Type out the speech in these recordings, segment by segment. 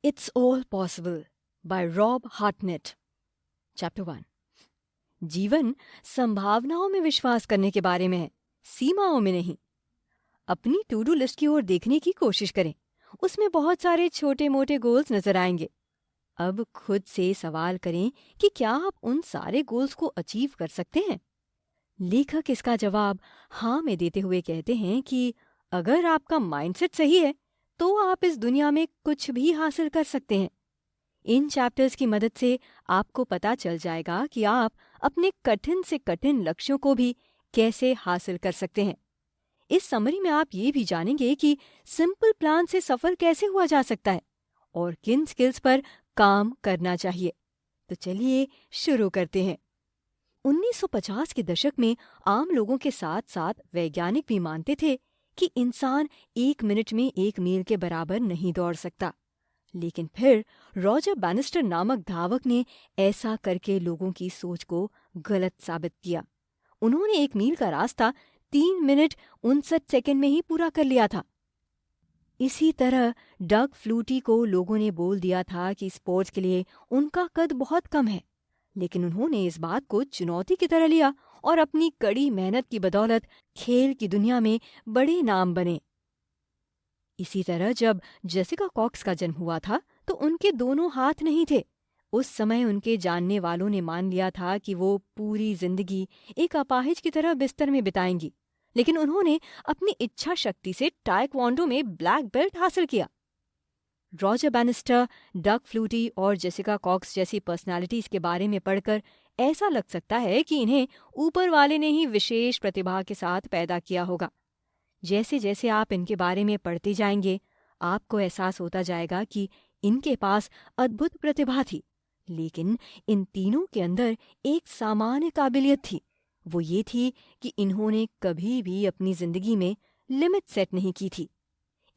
It's All Possible by Rob Hartnett. Chapter 1. जीवन संभावनाओं में विश्वास करने के बारे में है, सीमाओं में नहीं। अपनी टू डू लिस्ट की ओर देखने की कोशिश करें, उसमें बहुत सारे छोटे मोटे गोल्स नजर आएंगे। अब खुद से सवाल करें कि क्या आप उन सारे गोल्स को अचीव कर सकते हैं? लेखक इसका जवाब हाँ में देते हुए कहते हैं कि अगर आपका माइंडसेट सही है तो आप इस दुनिया में कुछ भी हासिल कर सकते हैं। इन चैप्टर्स की मदद से आपको पता चल जाएगा कि आप अपने कठिन से कठिन लक्ष्यों को भी कैसे हासिल कर सकते हैं। इस समरी में आप ये भी जानेंगे कि सिंपल प्लान से सफल कैसे हुआ जा सकता है और किन स्किल्स पर काम करना चाहिए। तो चलिए शुरू करते हैं। 1950 के दशक में आम लोगों के साथ साथ वैज्ञानिक भी मानते थे कि इंसान 1 मिनट में 1 मील के बराबर नहीं दौड़ सकता। लेकिन फिर रॉजर बैनिस्टर नामक धावक ने ऐसा करके लोगों की सोच को गलत साबित किया। उन्होंने 1 मील का रास्ता 3 मिनट 59 सेकंड में ही पूरा कर लिया था। इसी तरह डग फ्लूटी को लोगों ने बोल दिया था कि स्पोर्ट्स के लिए उनका कद बहुत कम है, लेकिन उन्होंने इस बात को चुनौती की तरह लिया और अपनी कड़ी मेहनत की बदौलत खेल की दुनिया में बड़े नाम बने। इसी तरह जब जेसिका कॉक्स का जन्म हुआ था तो उनके दोनों हाथ नहीं थे। उस समय उनके जानने वालों ने मान लिया था कि वो पूरी जिंदगी एक अपाहिज की तरह बिस्तर में बिताएंगी, लेकिन उन्होंने अपनी इच्छा शक्ति से टाइक्वांडो में ब्लैक बेल्ट हासिल किया। रॉजर बैनिस्टर, डग फ्लूटी और जेसिका कॉक्स जैसी पर्सनालिटीज के बारे में पढ़कर ऐसा लग सकता है कि इन्हें ऊपर वाले ने ही विशेष प्रतिभा के साथ पैदा किया होगा। जैसे जैसे आप इनके बारे में पढ़ते जाएंगे, आपको एहसास होता जाएगा कि इनके पास अद्भुत प्रतिभा थी, लेकिन इन तीनों के अंदर एक सामान्य काबिलियत थी। वो ये थी कि इन्होंने कभी भी अपनी जिंदगी में लिमिट सेट नहीं की थी।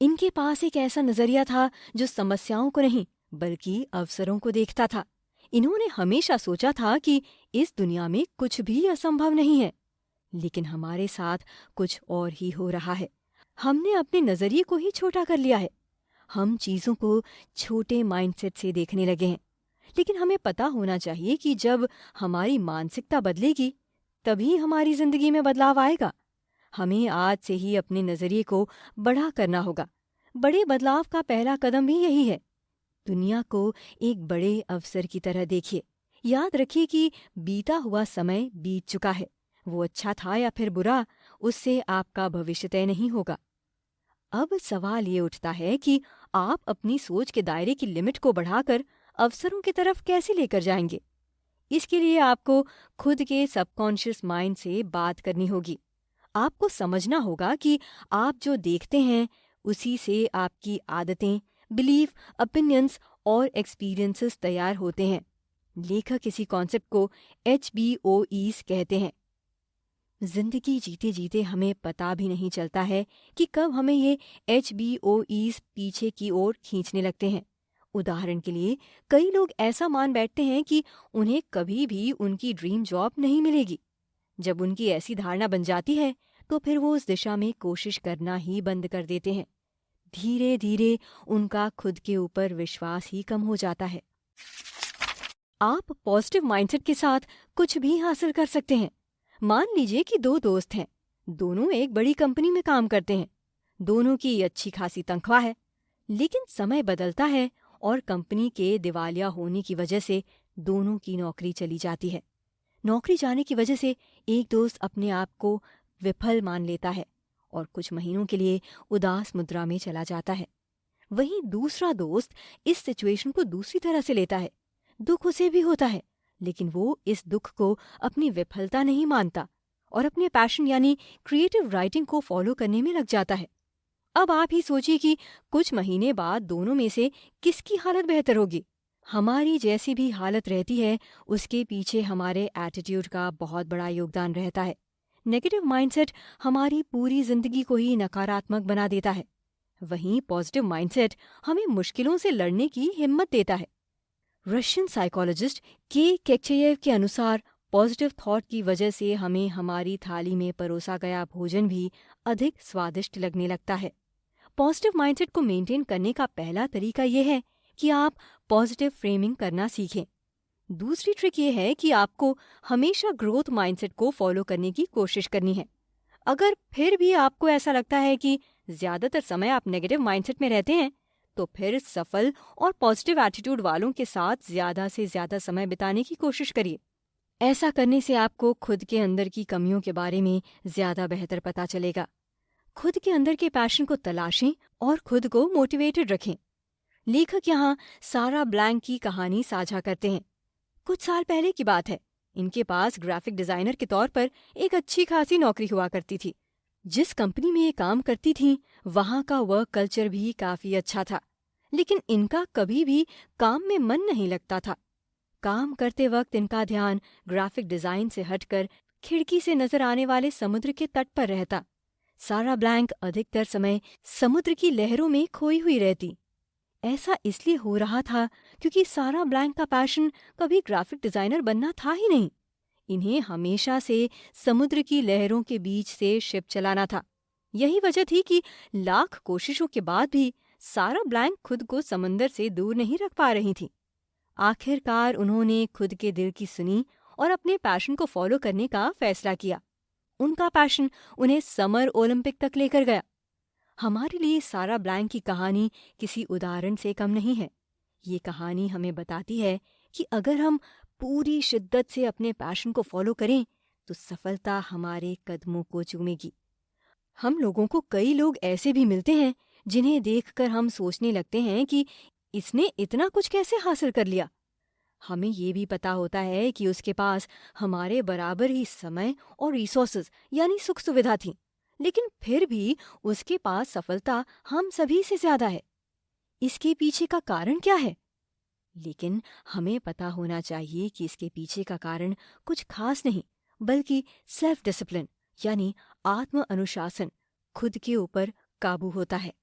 इनके पास एक ऐसा नजरिया था जो समस्याओं को नहीं बल्कि अवसरों को देखता था। इन्होंने हमेशा सोचा था कि इस दुनिया में कुछ भी असंभव नहीं है, लेकिन हमारे साथ कुछ और ही हो रहा है। हमने अपने नजरिए को ही छोटा कर लिया है। हम चीजों को छोटे माइंडसेट से देखने लगे हैं, लेकिन हमें पता होना चाहिए कि जब हमारी मानसिकता बदलेगी तभी हमारी जिंदगी में बदलाव आएगा। हमें आज से ही अपने नजरिए को बड़ा करना होगा। बड़े बदलाव का पहला कदम भी यही है। दुनिया को एक बड़े अवसर की तरह देखिए। याद रखिए कि बीता हुआ समय बीत चुका है। वो अच्छा था या फिर बुरा, उससे आपका भविष्य तय नहीं होगा। अब सवाल ये उठता है कि आप अपनी सोच के दायरे की लिमिट को बढ़ाकर अवसरों की तरफ कैसे लेकर जाएंगे। इसके लिए आपको खुद के सबकॉन्शियस माइंड से बात करनी होगी। आपको समझना होगा कि आप जो देखते हैं उसी से आपकी आदतें, बिलीफ, ओपिनियंस और एक्सपीरियंसेस तैयार होते हैं। लेखक इसी कॉन्सेप्ट को HBOEs कहते हैं। जिंदगी जीते जीते हमें पता भी नहीं चलता है कि कब हमें ये HBOEs पीछे की ओर खींचने लगते हैं। उदाहरण के लिए, कई लोग ऐसा मान बैठते हैं कि उन्हें कभी भी उनकी ड्रीम जॉब नहीं मिलेगी। जब उनकी ऐसी धारणा बन जाती है तो फिर वो उस दिशा में कोशिश करना ही बंद कर देते हैं। धीरे धीरे उनका खुद के ऊपर विश्वास ही कम हो जाता है। आप पॉजिटिव माइंडसेट के साथ कुछ भी हासिल कर सकते हैं। मान लीजिए कि 2 दोस्त हैं, दोनों एक बड़ी कंपनी में काम करते हैं, दोनों की अच्छी खासी तनख्वाह है, लेकिन समय बदलता है और कंपनी के दिवालिया होने की वजह से दोनों की नौकरी चली जाती है। नौकरी जाने की वजह से एक दोस्त अपने आप को विफल मान लेता है और कुछ महीनों के लिए उदास मुद्रा में चला जाता है। वहीं दूसरा दोस्त इस सिचुएशन को दूसरी तरह से लेता है। दुख उसे भी होता है, लेकिन वो इस दुख को अपनी विफलता नहीं मानता और अपने पैशन यानी क्रिएटिव राइटिंग को फॉलो करने में लग जाता है। अब आप ही सोचिए कि कुछ महीने बाद दोनों में से किसकी हालत बेहतर होगी। हमारी जैसी भी हालत रहती है, उसके पीछे हमारे एटीट्यूड का बहुत बड़ा योगदान रहता है। नेगेटिव माइंडसेट हमारी पूरी जिंदगी को ही नकारात्मक बना देता है, वहीं पॉजिटिव माइंडसेट हमें मुश्किलों से लड़ने की हिम्मत देता है। रशियन साइकोलॉजिस्ट के केक्चेयेव के अनुसार पॉजिटिव थॉट की वजह से हमें हमारी थाली में परोसा गया भोजन भी अधिक स्वादिष्ट लगने लगता है। पॉजिटिव माइंडसेट को मेंटेन करने का पहला तरीका यह है कि आप पॉजिटिव फ्रेमिंग करना सीखें। दूसरी ट्रिक ये है कि आपको हमेशा ग्रोथ माइंडसेट को फॉलो करने की कोशिश करनी है। अगर फिर भी आपको ऐसा लगता है कि ज्यादातर समय आप नेगेटिव माइंडसेट में रहते हैं, तो फिर सफल और पॉजिटिव एटीट्यूड वालों के साथ ज्यादा से ज्यादा समय बिताने की कोशिश करिए। ऐसा करने से आपको खुद के अंदर की कमियों के बारे में ज्यादा बेहतर पता चलेगा। खुद के अंदर के पैशन को तलाशें और खुद को मोटिवेटेड रखें। लेखक यहाँ सारा ब्लैंक की कहानी साझा करते हैं। कुछ साल पहले की बात है। इनके पास ग्राफिक डिजाइनर के तौर पर एक अच्छी खासी नौकरी हुआ करती थी। जिस कंपनी में ये काम करती थीं, वहाँ का वर्क कल्चर भी काफी अच्छा था, लेकिन इनका कभी भी काम में मन नहीं लगता था। काम करते वक्त इनका ध्यान ग्राफिक डिजाइन से हटकर खिड़की से नजर आने वाले समुद्र के तट पर रहता। सारा ब्लैंक अधिकतर समय समुद्र की लहरों में खोई हुई रहती। ऐसा इसलिए हो रहा था क्योंकि सारा ब्लैंक का पैशन कभी ग्राफिक डिजाइनर बनना था ही नहीं। इन्हें हमेशा से समुद्र की लहरों के बीच से शिप चलाना था। यही वजह थी कि लाख कोशिशों के बाद भी सारा ब्लैंक खुद को समंदर से दूर नहीं रख पा रही थी। आखिरकार उन्होंने खुद के दिल की सुनी और अपने पैशन को फॉलो करने का फैसला किया। उनका पैशन उन्हें समर ओलंपिक तक लेकर गया। हमारे लिए सारा ब्लैंक की कहानी किसी उदाहरण से कम नहीं है। ये कहानी हमें बताती है कि अगर हम पूरी शिद्दत से अपने पैशन को फॉलो करें तो सफलता हमारे कदमों को चूमेगी। हम लोगों को कई लोग ऐसे भी मिलते हैं जिन्हें देखकर हम सोचने लगते हैं कि इसने इतना कुछ कैसे हासिल कर लिया। हमें ये भी पता होता है कि उसके पास हमारे बराबर ही समय और रिसोर्सेज यानी सुख सुविधा थी, लेकिन फिर भी उसके पास सफलता हम सभी से ज्यादा है। इसके पीछे का कारण क्या है? लेकिन हमें पता होना चाहिए कि इसके पीछे का कारण कुछ खास नहीं, बल्कि सेल्फ डिसिप्लिन यानी आत्म अनुशासन, खुद के ऊपर काबू होता है।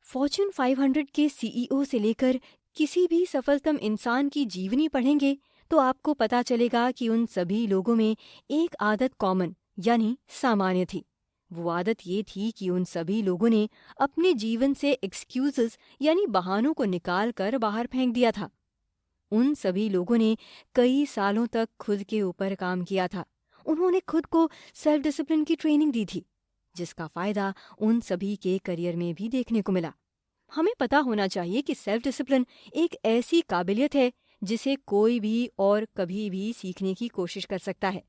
फॉर्च्यून 500 के सीईओ से लेकर किसी भी सफलतम इंसान की जीवनी पढ़ेंगे तो आपको पता चलेगा कि उन सभी लोगों में एक आदत कॉमन यानी सामान्य थी। वो आदत ये थी कि उन सभी लोगों ने अपने जीवन से एक्सक्यूजेस यानी बहानों को निकाल कर बाहर फेंक दिया था। उन सभी लोगों ने कई सालों तक खुद के ऊपर काम किया था। उन्होंने खुद को सेल्फ डिसिप्लिन की ट्रेनिंग दी थी, जिसका फायदा उन सभी के करियर में भी देखने को मिला। हमें पता होना चाहिए कि सेल्फ डिसिप्लिन एक ऐसी काबिलियत है जिसे कोई भी और कभी भी सीखने की कोशिश कर सकता है।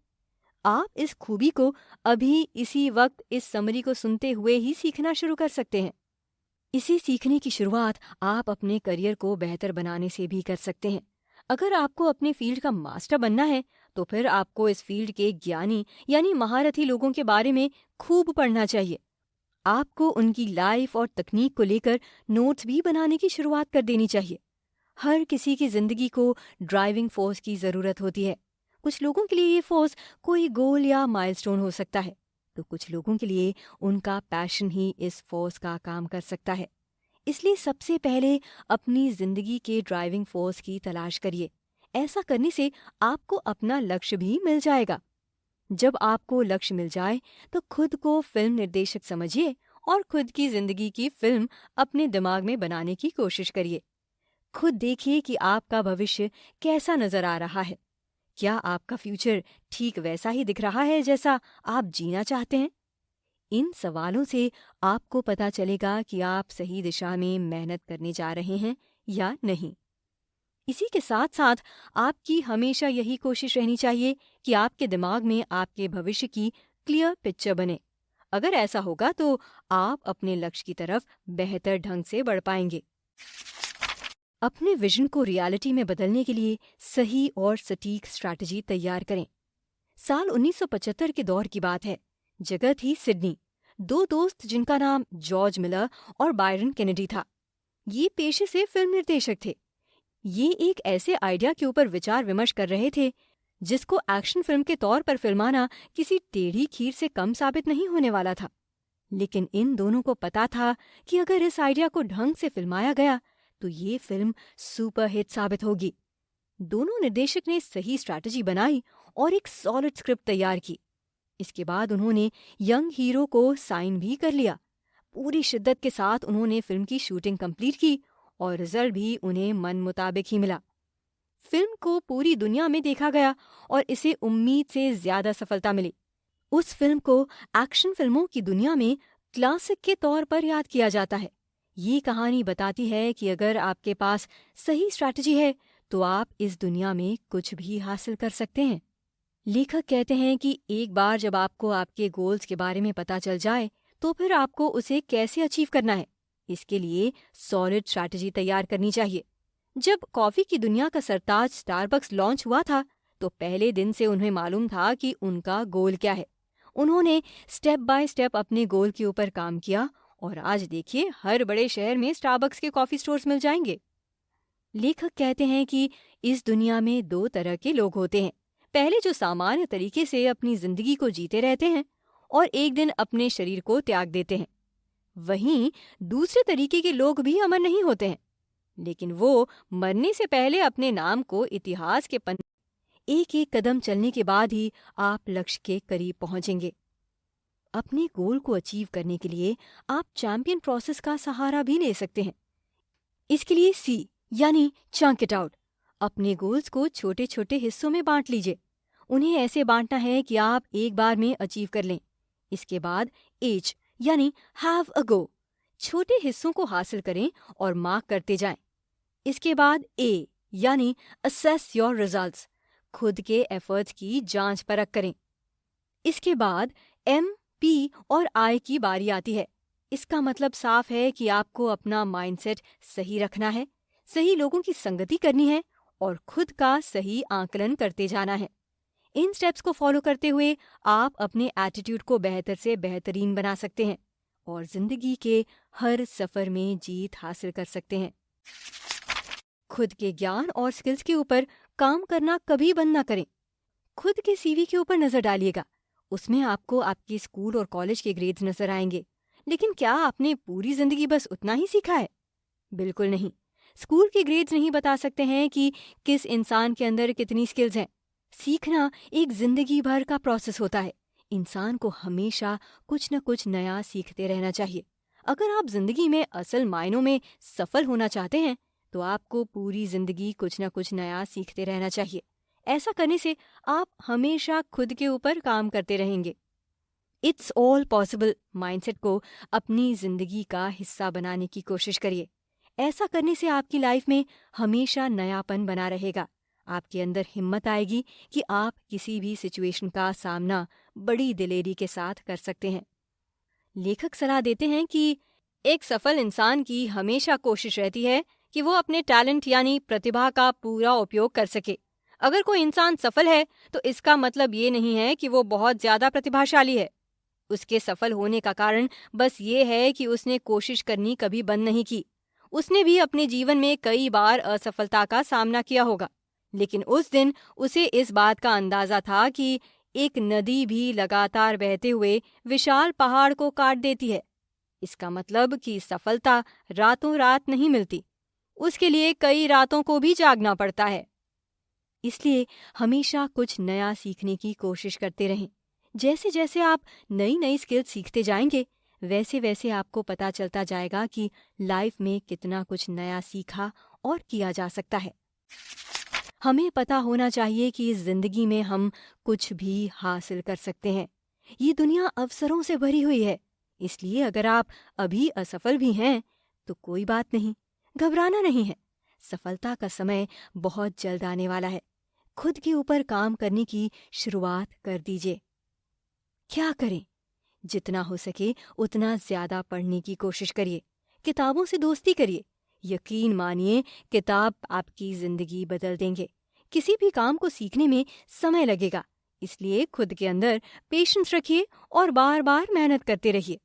आप इस खूबी को अभी इसी वक्त इस समरी को सुनते हुए ही सीखना शुरू कर सकते हैं। इसे सीखने की शुरुआत आप अपने करियर को बेहतर बनाने से भी कर सकते हैं। अगर आपको अपने फील्ड का मास्टर बनना है तो फिर आपको इस फील्ड के ज्ञानी यानी महारथी लोगों के बारे में खूब पढ़ना चाहिए। आपको उनकी लाइफ और तकनीक को लेकर नोट्स भी बनाने की शुरुआत कर देनी चाहिए। हर किसी की जिंदगी को ड्राइविंग फोर्स की जरूरत होती है। कुछ लोगों के लिए ये फोर्स कोई गोल या माइलस्टोन हो सकता है, तो कुछ लोगों के लिए उनका पैशन ही इस फोर्स का काम कर सकता है। इसलिए सबसे पहले अपनी जिंदगी के ड्राइविंग फोर्स की तलाश करिए। ऐसा करने से आपको अपना लक्ष्य भी मिल जाएगा। जब आपको लक्ष्य मिल जाए तो खुद को फिल्म निर्देशक समझिए और खुद की जिंदगी की फिल्म अपने दिमाग में बनाने की कोशिश करिए। खुद देखिए कि आपका भविष्य कैसा नजर आ रहा है। क्या आपका फ्यूचर ठीक वैसा ही दिख रहा है जैसा आप जीना चाहते हैं? इन सवालों से आपको पता चलेगा कि आप सही दिशा में मेहनत करने जा रहे हैं या नहीं। इसी के साथ साथ आपकी हमेशा यही कोशिश रहनी चाहिए कि आपके दिमाग में आपके भविष्य की क्लियर पिक्चर बने। अगर ऐसा होगा तो आप अपने लक्ष्य की तरफ बेहतर ढंग से बढ़ पाएंगे। अपने विजन को रियलिटी में बदलने के लिए सही और सटीक स्ट्रैटेजी तैयार करें। साल 1975 के दौर की बात है। जगह थी सिडनी। दो दोस्त जिनका नाम जॉर्ज मिलर और बायरन केनेडी था। ये पेशे से फिल्म निर्देशक थे। ये एक ऐसे आइडिया के ऊपर विचार विमर्श कर रहे थे जिसको एक्शन फिल्म के तौर पर फिल्माना किसी टेढ़ी खीर से कम साबित नहीं होने वाला था। लेकिन इन दोनों को पता था कि अगर इस आइडिया को ढंग से फिल्माया गया तो ये फिल्म सुपर हिट साबित होगी। दोनों निर्देशक ने सही स्ट्रैटेजी बनाई और एक सॉलिड स्क्रिप्ट तैयार की। इसके बाद उन्होंने यंग हीरो को साइन भी कर लिया। पूरी शिद्दत के साथ उन्होंने फिल्म की शूटिंग कंप्लीट की और रिजल्ट भी उन्हें मन मुताबिक ही मिला। फिल्म को पूरी दुनिया में देखा गया और इसे उम्मीद से ज्यादा सफलता मिली। उस फिल्म को एक्शन फिल्मों की दुनिया में क्लासिक के तौर पर याद किया जाता है। ये कहानी बताती है कि अगर आपके पास सही स्ट्रैटेजी है तो आप इस दुनिया में कुछ भी हासिल कर सकते हैं। लेखक कहते हैं कि एक बार जब आपको आपके गोल्स के बारे में पता चल जाए तो फिर आपको उसे कैसे अचीव करना है, इसके लिए सॉलिड स्ट्रैटेजी तैयार करनी चाहिए। जब कॉफी की दुनिया का सरताज स्टारबक्स लॉन्च हुआ था तो पहले दिन से उन्हें मालूम था कि उनका गोल क्या है। उन्होंने स्टेप बाय स्टेप अपने गोल के ऊपर काम किया और आज देखिए हर बड़े शहर में स्टारबक्स के कॉफी स्टोर्स मिल जाएंगे। लेखक कहते हैं कि इस दुनिया में दो तरह के लोग होते हैं। पहले जो सामान्य तरीके से अपनी जिंदगी को जीते रहते हैं और एक दिन अपने शरीर को त्याग देते हैं। वहीं दूसरे तरीके के लोग भी अमर नहीं होते हैं, लेकिन वो मरने से पहले अपने नाम को इतिहास के पन्ने एक एक कदम चलने के बाद ही आप लक्ष्य के करीब पहुंचेंगे। अपने गोल को अचीव करने के लिए आप चैंपियन प्रोसेस का सहारा भी ले सकते हैं। इसके लिए सी यानी चंक इट आउट। अपने गोल्स को छोटे छोटे हिस्सों में बांट लीजिए। उन्हें ऐसे बांटना है कि आप एक बार में अचीव कर लें। इसके बाद एच यानी हैव अ गो। छोटे हिस्सों को हासिल करें और मार्क करते जाएं। इसके बाद ए यानी असेस योर रिजल्ट्स। खुद के एफर्ट्स की जांच परख करें। इसके बाद एम, पी और आई की बारी आती है। इसका मतलब साफ है कि आपको अपना माइंडसेट सही रखना है, सही लोगों की संगति करनी है और खुद का सही आकलन करते जाना है। इन स्टेप्स को फॉलो करते हुए आप अपने एटीट्यूड को बेहतर से बेहतरीन बना सकते हैं और जिंदगी के हर सफर में जीत हासिल कर सकते हैं। खुद के ज्ञान और स्किल्स के ऊपर काम करना कभी बंद ना करें। खुद के सीवी के ऊपर नजर डालिएगा। उसमें आपको आपके स्कूल और कॉलेज के ग्रेड्स नजर आएंगे, लेकिन क्या आपने पूरी जिंदगी बस उतना ही सीखा है? बिल्कुल नहीं। स्कूल के ग्रेड्स नहीं बता सकते हैं कि किस इंसान के अंदर कितनी स्किल्स हैं। सीखना एक जिंदगी भर का प्रोसेस होता है। इंसान को हमेशा कुछ न कुछ नया सीखते रहना चाहिए। अगर आप जिंदगी में असल मायनों में सफल होना चाहते हैं तो आपको पूरी जिंदगी कुछ न कुछ नया सीखते रहना चाहिए। ऐसा करने से आप हमेशा खुद के ऊपर काम करते रहेंगे। इट्स ऑल पॉसिबल माइंडसेट को अपनी जिंदगी का हिस्सा बनाने की कोशिश करिए। ऐसा करने से आपकी लाइफ में हमेशा नयापन बना रहेगा। आपके अंदर हिम्मत आएगी कि आप किसी भी सिचुएशन का सामना बड़ी दिलेरी के साथ कर सकते हैं। लेखक सलाह देते हैं कि एक सफल इंसान की हमेशा कोशिश रहती है कि वो अपने टैलेंट यानी प्रतिभा का पूरा उपयोग कर सके। अगर कोई इंसान सफल है तो इसका मतलब ये नहीं है कि वो बहुत ज्यादा प्रतिभाशाली है। उसके सफल होने का कारण बस ये है कि उसने कोशिश करनी कभी बंद नहीं की। उसने भी अपने जीवन में कई बार असफलता का सामना किया होगा, लेकिन उस दिन उसे इस बात का अंदाजा था कि एक नदी भी लगातार बहते हुए विशाल पहाड़ को काट देती है। इसका मतलब कि सफलता रातों रात नहीं मिलती, उसके लिए कई रातों को भी जागना पड़ता है। इसलिए हमेशा कुछ नया सीखने की कोशिश करते रहें। जैसे जैसे आप नई नई स्किल सीखते जाएंगे वैसे वैसे आपको पता चलता जाएगा कि लाइफ में कितना कुछ नया सीखा और किया जा सकता है। हमें पता होना चाहिए कि इस जिंदगी में हम कुछ भी हासिल कर सकते हैं। ये दुनिया अवसरों से भरी हुई है, इसलिए अगर आप अभी असफल भी हैं तो कोई बात नहीं, घबराना नहीं है। सफलता का समय बहुत जल्द आने वाला है। खुद के ऊपर काम करने की शुरुआत कर दीजिए। क्या करें? जितना हो सके उतना ज्यादा पढ़ने की कोशिश करिए। किताबों से दोस्ती करिए। यकीन मानिए किताब आपकी जिंदगी बदल देंगे। किसी भी काम को सीखने में समय लगेगा, इसलिए खुद के अंदर पेशेंस रखिए और बार बार मेहनत करते रहिए।